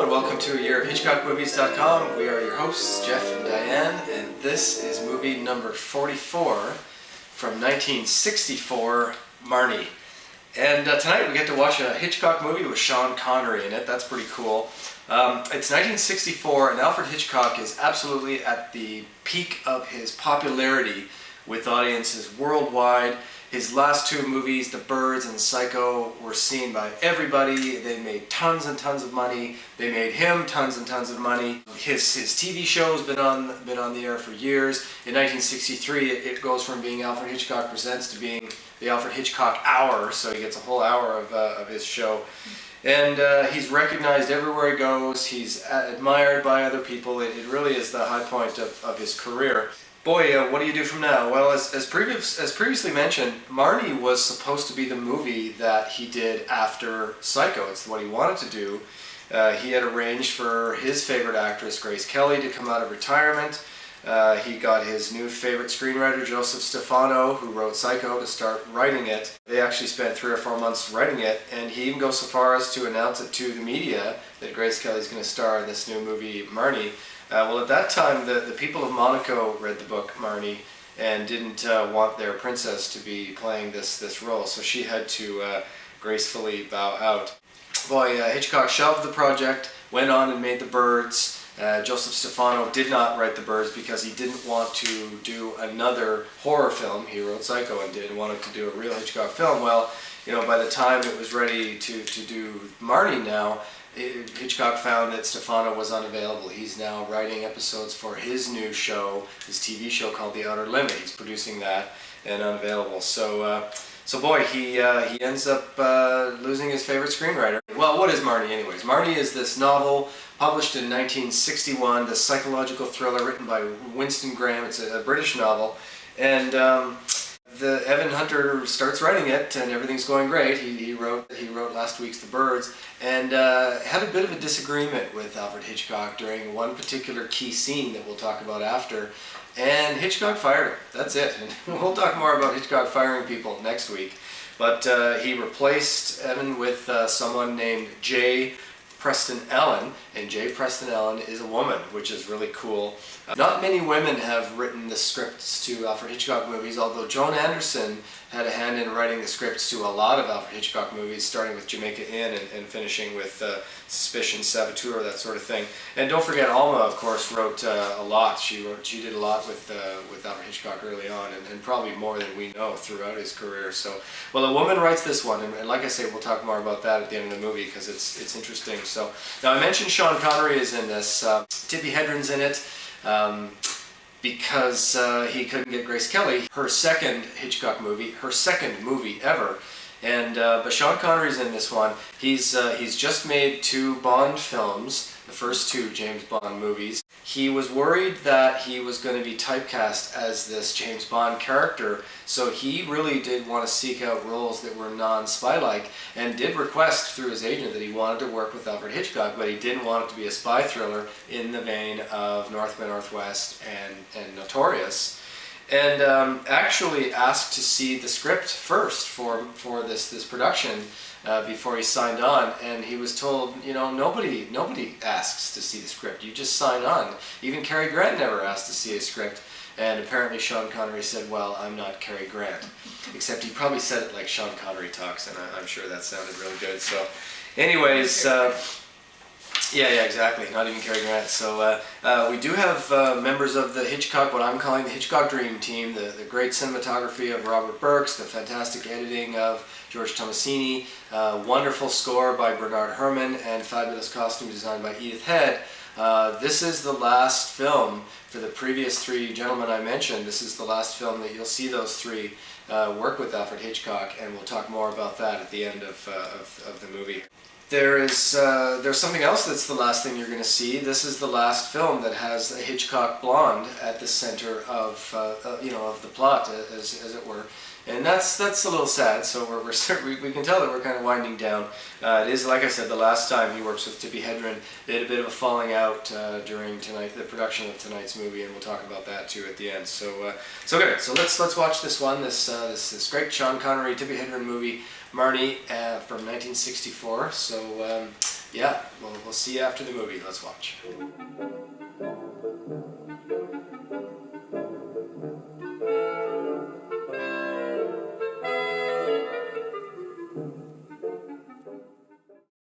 and welcome to AYearOfHitchcockMovies.com. We are your hosts, Jeff and Diane, and this is movie number 44 from 1964, Marnie. And tonight we get to watch a Hitchcock movie with Sean Connery in it. That's pretty cool. It's 1964, and Alfred Hitchcock is absolutely at the peak of his popularity with audiences worldwide. His last two movies, The Birds and Psycho, were seen by everybody. They made tons and tons of money. They made him tons and tons of money. His TV show's been on the air for years. In 1963, it goes from being Alfred Hitchcock Presents to being the Alfred Hitchcock Hour, so he gets a whole hour of his show. And he's recognized everywhere he goes. He's admired by other people. It really is the high point of his career. Boy, what do you do from now? Well, as previously mentioned, Marnie was supposed to be the movie that he did after Psycho. It's what he wanted to do. He had arranged for his favorite actress, Grace Kelly, to come out of retirement. He got his new favorite screenwriter, Joseph Stefano, who wrote Psycho, to start writing it. They actually spent 3 or 4 months writing it, and he even goes so far as to announce it to the media that Grace Kelly's going to star in this new movie, Marnie. Well, at that time, the people of Monaco read the book Marnie and didn't want their princess to be playing this role, so she had to gracefully bow out. Boy, Hitchcock shelved the project, went on and made The Birds. Joseph Stefano did not write The Birds because he didn't want to do another horror film. He wrote Psycho and wanted to do a real Hitchcock film. Well, you know, by the time it was ready to do Marnie now, Hitchcock found that Stefano was unavailable. He's now writing episodes for his new show, his TV show called The Outer Limit. He's producing that and unavailable. So boy, he ends up losing his favorite screenwriter. Well, what is Marnie anyways? Marnie is this novel published in 1961, this psychological thriller written by Winston Graham. It's a British novel, and Evan Hunter starts writing it, and everything's going great. He wrote last week's The Birds, and had a bit of a disagreement with Alfred Hitchcock during one particular key scene that we'll talk about after, and Hitchcock fired him. That's it. And we'll talk more about Hitchcock firing people next week. But he replaced Evan with someone named J. Preston Allen, and J. Preston Allen is a woman, which is really cool. Not many women have written the scripts to Alfred Hitchcock movies, although Joan Anderson had a hand in writing the scripts to a lot of Alfred Hitchcock movies, starting with Jamaica Inn and finishing with Suspicion, Saboteur, that sort of thing. And don't forget, Alma, of course, wrote a lot. She did a lot with Alfred Hitchcock early on, and probably more than we know throughout his career. So, well, a woman writes this one, and like I say, we'll talk more about that at the end of the movie because it's interesting. So, now I mentioned Sean Connery is in this. Tippi Hedren's in it. Because he couldn't get Grace Kelly, her second Hitchcock movie, her second movie ever, and but Sean Connery's in this one. He's just made 2 Bond films, the first 2 James Bond movies. He was worried that he was going to be typecast as this James Bond character, so he really did want to seek out roles that were non-spy-like, and did request through his agent that he wanted to work with Alfred Hitchcock, but he didn't want it to be a spy thriller in the vein of North by Northwest and Notorious. And actually asked to see the script first for this production before he signed on, and he was told, you know, nobody asks to see the script. You just sign on. Even Cary Grant never asked to see a script, and apparently Sean Connery said, "Well, I'm not Cary Grant," except he probably said it like Sean Connery talks, and I'm sure that sounded really good. So, anyways. Yeah, exactly. Not even Cary Grant. So we do have members of the Hitchcock, what I'm calling the Hitchcock Dream Team, the great cinematography of Robert Burks, the fantastic editing of George Tomasini, wonderful score by Bernard Herrmann, and fabulous costume design by Edith Head. This is the last film for the previous 3 gentlemen I mentioned. This is the last film that you'll see those 3 work with Alfred Hitchcock, and we'll talk more about that at the end of the movie. There's something else that's the last thing you're going to see. This is the last film that has a Hitchcock blonde at the center of of the plot, as it were, and that's a little sad. So we can tell that we're kind of winding down. It is, like I said, the last time he works with Tippi Hedren. They had a bit of a falling out during the production of tonight's movie, and we'll talk about that too at the end. So good. So let's watch this one. This great Sean Connery, Tippi Hedren movie, Marnie, from 1964. So yeah, we'll We'll see you after the movie. Let's watch.